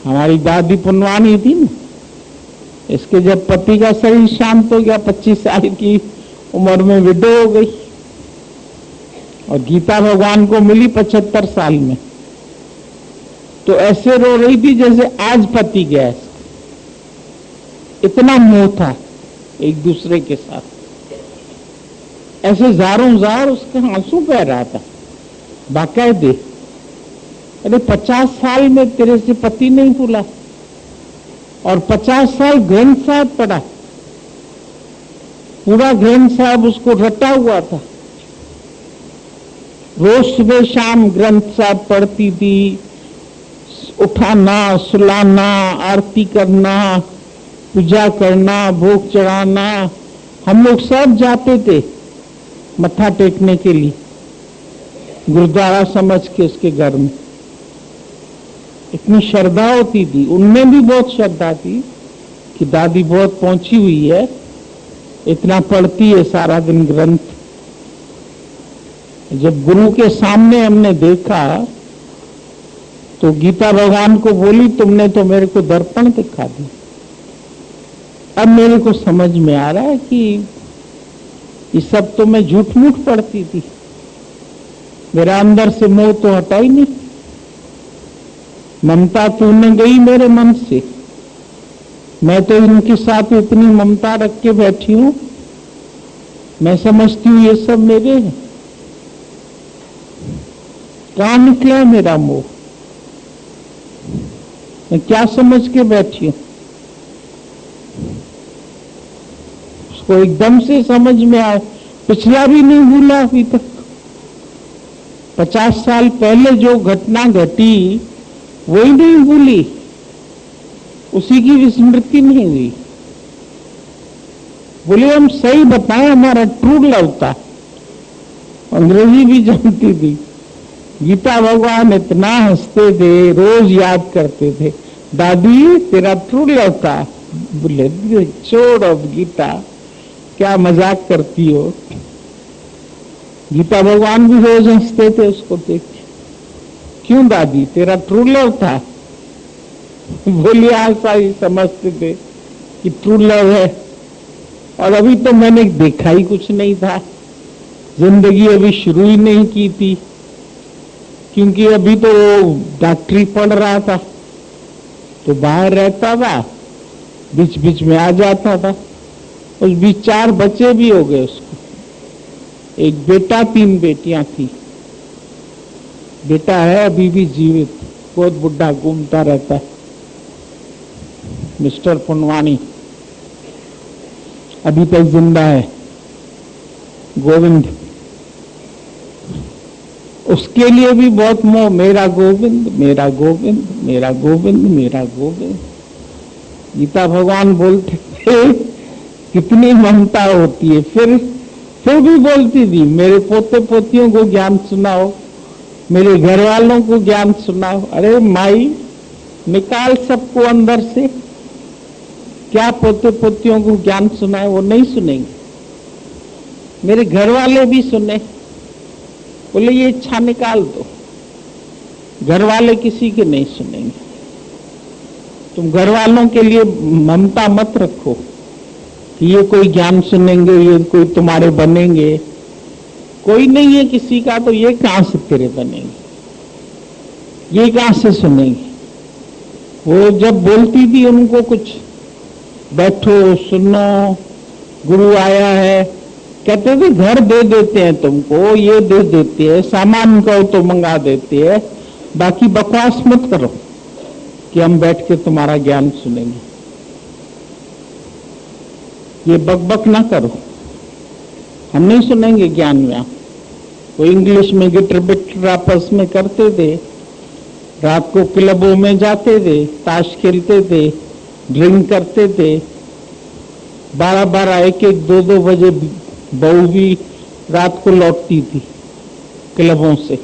हमारी दादी पुनवानी थी ना, इसके जब पति का शरीर शांत हो गया, 25 साल की उम्र में विडो हो गई, और गीता भगवान को मिली 75 साल में। तो ऐसे रो रही थी जैसे आज पति गया। इतना मोह था एक दूसरे के साथ, ऐसे जारों जार उसका आंसू बह रहा था बाकायदे। अरे 50 साल में तेरे से पति नहीं भूला, और 50 साल ग्रंथ साहब पढ़ा, पूरा ग्रंथ साहब उसको रटा हुआ था। रोज सुबह शाम ग्रंथ साहब पढ़ती थी, उठाना, सुलाना, आरती करना, पूजा करना, भोग चढ़ाना। हम लोग सब जाते थे मत्था टेकने के लिए, गुरुद्वारा समझ के उसके घर में। इतनी श्रद्धा होती थी, उनमें भी बहुत श्रद्धा थी कि दादी बहुत पहुंची हुई है, इतना पढ़ती है सारा दिन ग्रंथ। जब गुरु के सामने हमने देखा तो गीता भगवान को बोली, तुमने तो मेरे को दर्पण दिखा दी। अब मेरे को समझ में आ रहा है कि ये सब तो मैं झूठ मूठ पढ़ती थी, मेरा अंदर से मोह तो हटा ही नहीं। ममता तूने गई मेरे मन से, मैं तो इनके साथ इतनी ममता रख के बैठी हूं, मैं समझती हूं ये सब मेरे हैं। कहां निकला मेरा मोह? मैं क्या समझ के बैठी हूं? उसको एकदम से समझ में आए, पिछला भी नहीं भूला अभी तक। 50 साल पहले जो घटना घटी वही नहीं भूली, उसी की विस्मृति नहीं हुई। बोले हम सही बताएं, हमारा ट्रू लव था। अंग्रेजी भी जानती थी। गीता भगवान इतना हंसते थे, रोज याद करते थे, दादी तेरा ट्रू लव था। बोले छोड़ अब गीता, क्या मजाक करती हो। गीता भगवान भी रोज हंसते थे उसको देख के। क्यों दादी, तेरा ट्रू लव था? बोली ऐसा ही समझते थे कि ट्रू लव है, और अभी तो मैंने देखा ही कुछ नहीं था, जिंदगी अभी शुरू ही नहीं की थी, क्योंकि अभी तो डॉक्टरी पढ़ रहा था, तो बाहर रहता था, बीच बीच में आ जाता था। उस बीच 4 बच्चे भी हो गए उसको, एक बेटा 3 बेटियां थी। बेटा है अभी भी जीवित, बहुत बुढ़ा घूमता रहता है, मिस्टर पुनवानी अभी तक जिंदा है, गोविंद। उसके लिए भी बहुत मोह, मेरा गोविंद, मेरा गोविंद, मेरा गोविंद, मेरा गोविंद। गीता भगवान बोलते थे कितनी ममता होती है। फिर भी बोलती थी मेरे पोते पोतियों को ज्ञान सुनाओ, मेरे घर वालों को ज्ञान सुनाओ। अरे माई, निकाल सबको अंदर से, क्या पोते पोतियों को ज्ञान सुनाए? वो नहीं सुनेंगे। मेरे घर वाले भी सुने, बोले ये इच्छा निकाल दो। घर वाले किसी के नहीं सुनेंगे। तुम घर वालों के लिए ममता मत रखो कि ये कोई ज्ञान सुनेंगे, ये कोई तुम्हारे बनेंगे। कोई नहीं है किसी का, तो ये कहां से तेरे बनेंगे, ये कहां से सुनेंगे? वो जब बोलती थी उनको कुछ, बैठो सुनो, गुरु आया है, कहते थे घर दे देते हैं तुमको, ये दे देते हैं, सामान कहो तो मंगा देते हैं, बाकी बकवास मत करो कि हम बैठ के तुम्हारा ज्ञान सुनेंगे। ये बकबक ना करो, हम नहीं सुनेंगे ज्ञान में। वो इंग्लिश में गिटर बिटर आपस में करते थे, रात को क्लबों में जाते थे, ताश खेलते थे, ड्रिंक करते थे, 12-12, 1-1, 2-2 बजे बहू भी रात को लौटती थी क्लबों से।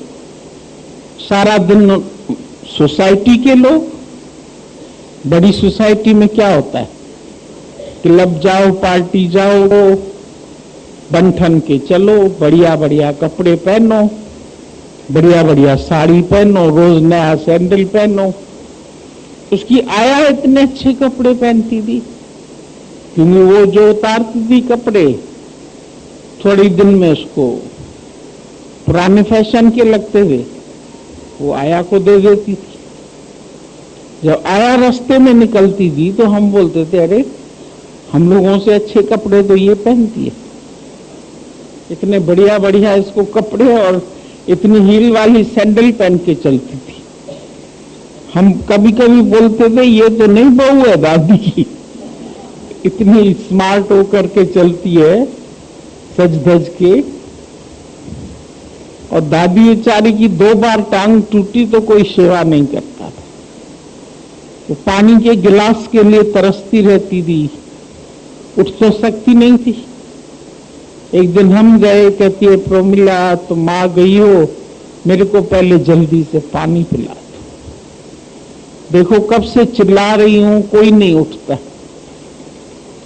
सारा दिन सोसाइटी के लोग, बड़ी सोसाइटी में क्या होता है, क्लब जाओ, पार्टी जाओ, बन ठन के चलो, बढ़िया बढ़िया कपड़े पहनो, बढ़िया बढ़िया साड़ी पहनो, रोज नया सैंडल पहनो, उसकी आया इतने अच्छे कपड़े पहनती थी, क्योंकि वो जो उतारती थी कपड़े थोड़ी दिन में उसको पुराने फैशन के लगते थे, वो आया को दे देती थी। जब आया रास्ते में निकलती थी तो हम बोलते थे अरे हम लोगों से अच्छे कपड़े तो ये पहनती है, इतने बढ़िया बढ़िया इसको कपड़े और इतनी हील वाली सैंडल पहन के चलती थी। हम कभी कभी बोलते थे ये तो नहीं बहू है दादी की, इतनी स्मार्ट होकर के चलती है सज धज के। और दादी बेचारी की 2 बार टांग टूटी तो कोई सेवा नहीं करता था, वो पानी के गिलास के लिए तरसती रहती थी, उठ तो सकती नहीं थी। एक दिन हम गए, कहती है प्रमिला तुम आ गई हो, मेरे को पहले जल्दी से पानी पिला दो। देखो कब से चिल्ला रही हूं, कोई नहीं उठता,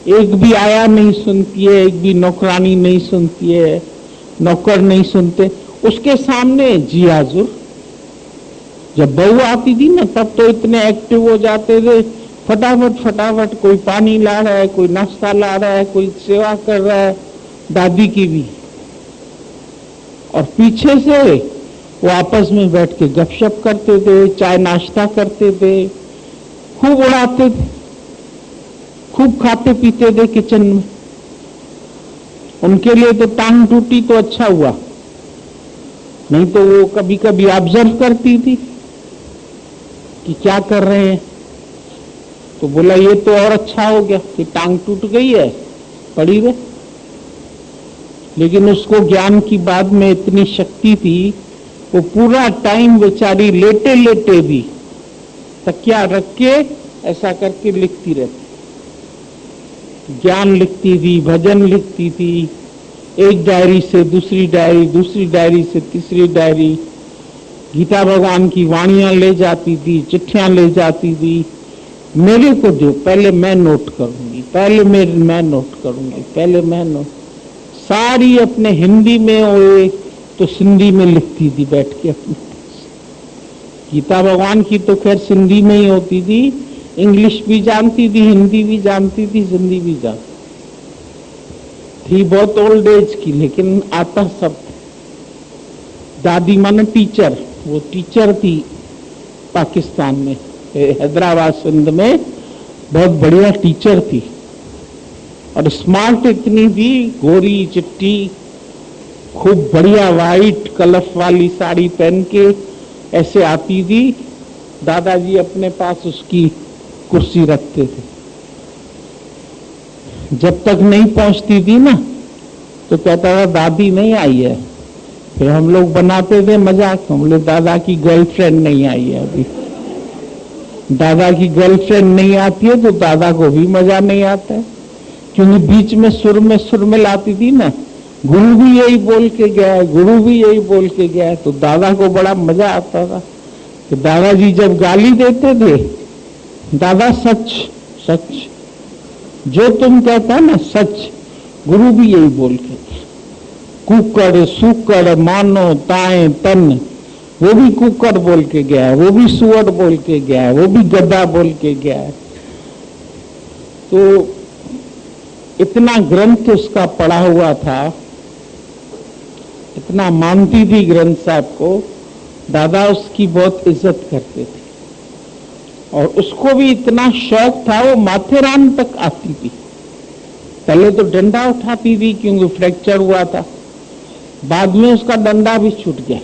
एक भी आया नहीं सुनती है, एक भी नौकरानी नहीं सुनती है, नौकर नहीं सुनते। उसके सामने जी हाजुर, जब बहू आती थी ना तब तो इतने एक्टिव हो जाते थे, फटाफट फटाफट कोई पानी ला रहा है, कोई नाश्ता ला रहा है, कोई सेवा कर रहा है, दादी की भी। और पीछे से वो आपस में बैठ के गपशप करते थे, चाय नाश्ता करते थे, खूब उड़ाते थे, खूब खाते पीते थे किचन में। उनके लिए तो टांग टूटी तो अच्छा हुआ, नहीं तो वो कभी कभी ऑब्जर्व करती थी कि क्या कर रहे हैं, तो बोला ये तो और अच्छा हो गया कि टांग टूट गई है, पड़ी रहे। लेकिन उसको ज्ञान की बाद में इतनी शक्ति थी, वो पूरा टाइम बेचारी लेटे लेटे भी तकिया रख के ऐसा करके लिखती रहती, ज्ञान लिखती थी, भजन लिखती थी, एक डायरी से दूसरी डायरी, दूसरी डायरी से तीसरी डायरी, गीता भगवान की वाणियां ले जाती थी, चिट्ठियां ले जाती थी। मेरे को दो, पहले मैं नोट करूंगी, पहले मैं नोट करूंगी, पहले मैं नोट। सारी अपने हिंदी में और तो सिंधी में लिखती थी बैठ के अपने। गीता भगवान की तो खैर सिंधी में ही होती थी, इंग्लिश भी जानती थी, हिंदी भी जानती थी, सिंधी भी जानती थी। बहुत ओल्ड एज की, लेकिन आता सब। दादी माने टीचर, वो टीचर थी पाकिस्तान में, हैदराबाद सिंध में बहुत बढ़िया टीचर थी, और स्मार्ट इतनी थी, गोरी चिट्टी, खूब बढ़िया वाइट कलफ वाली साड़ी पहन के ऐसे आती थी। दादाजी अपने पास उसकी कुर्सी रखते थे, जब तक नहीं पहुंचती थी ना तो कहता था दादी नहीं आई है। फिर हम लोग बनाते थे मजाक, हम लोग दादा की गर्लफ्रेंड नहीं आई है अभी। दादा की गर्लफ्रेंड नहीं आती है तो दादा को भी मजा नहीं आता है, क्योंकि बीच में सुर में लाती थी ना, गुरु भी यही बोल के गया है, गुरु भी यही बोल के गया है, तो दादा को बड़ा मजा आता था। तो दादाजी जब गाली देते थे, दादा सच सच, जो तुम कहता ना सच, गुरु भी यही बोल के, कुकड़ सुकड़ मानो ताए तन, वो भी कुकड़ बोल के गया है, वो भी सुअर बोल के गया है, वो भी गधा बोल के गया है। तो इतना ग्रंथ उसका पढ़ा हुआ था, इतना मानती थी ग्रंथ साहब को, दादा उसकी बहुत इज्जत करते थे। और उसको भी इतना शौक था, वो माथेरान तक आती थी। पहले तो डंडा उठाती थी क्योंकि फ्रैक्चर हुआ था, बाद में उसका डंडा भी छूट गया।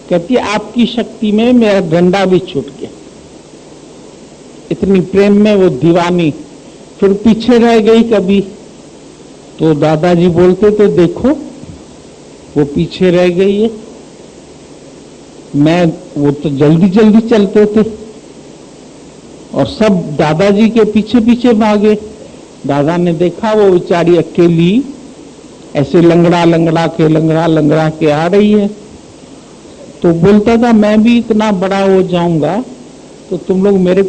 कहती आपकी शक्ति में मेरा डंडा भी छूट गया। इतनी प्रेम में वो दीवानी। फिर पीछे रह गई कभी तो दादाजी बोलते थे देखो वो पीछे रह गई है। वो तो जल्दी जल्दी चलते थे और सब दादाजी के पीछे पीछे भागे। दादा ने देखा वो बेचारी अकेली ऐसे लंगड़ा लंगड़ा के आ रही है, तो बोलता था मैं भी इतना बड़ा हो जाऊंगा तो तुम लोग मेरे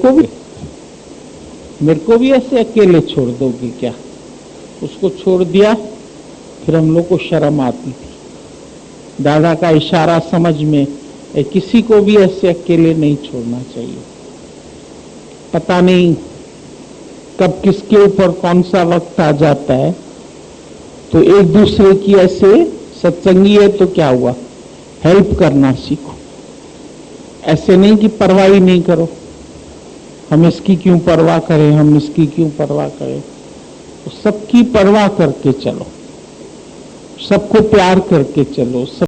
को भी ऐसे अकेले छोड़ दोगे क्या। उसको छोड़ दिया। फिर हम लोग को शर्म आती थी। दादा का इशारा समझ में किसी को भी ऐसे अकेले नहीं छोड़ना चाहिए। पता नहीं कब किसके ऊपर कौन सा वक्त आ जाता है, तो एक दूसरे की ऐसे सत्संगी है तो क्या हुआ, हेल्प करना सीखो। ऐसे नहीं कि परवाह ही नहीं करो, हम इसकी क्यों परवाह करें, हम इसकी क्यों परवाह करें। तो सबकी परवाह करके चलो, सबको प्यार करके चलो, सब